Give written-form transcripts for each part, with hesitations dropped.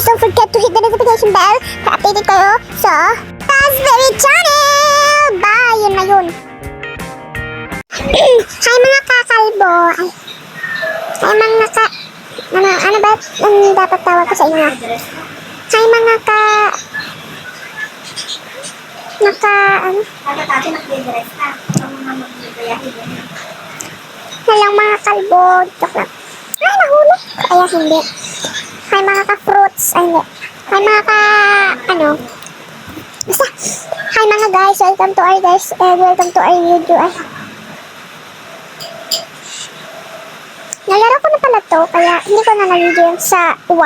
Don't forget to hit the notification bell para updated kayo sa Raspberry Channel! Bye! Yun na yun. Hi mga kakalbo. Hi mga ano ba? Ang dapat tawag ko sa inyo? Hi mga Hello mga kalbo. Joke lang. Ay, nahulog. Kaya hindi. Hi mga ka-fruits. Ay, hindi. Hi mga basta. Hi mga guys. Welcome to our guys. Welcome to our video. Ay. Nalaro ko na pala to. Kaya hindi ko na na-video yun sa 1.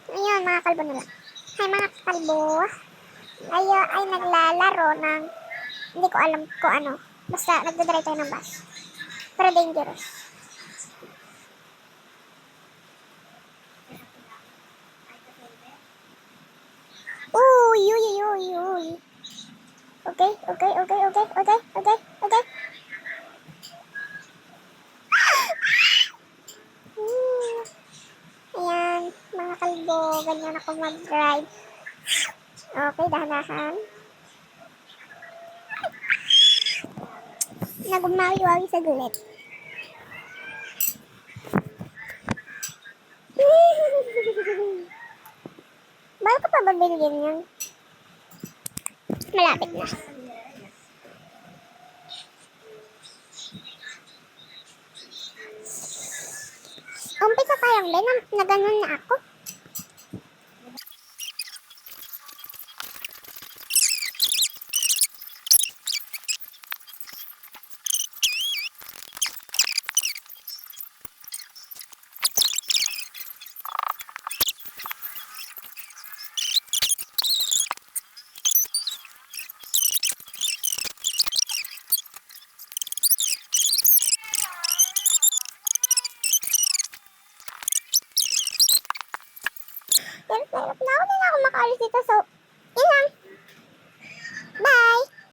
Ayun, mga kalbo na lang. Hi mga kalbo. Ay naglalaro ng hindi ko alam kung ano. Basta nagdadrive tayo ng bus. Pero dangerous. Uy, uy, uy, uy, uy. Okay. Ayan, mga kalbo, ganyan ako mag-drive. Okay, dahan-dahan. Nagumawi-wawi sa gulit. Bago ka pa ba binigyan yun? Malapit na. Umpisa pa yung na ganun na ako. Hirap na ako. Hindi na ako makaalis dito. So,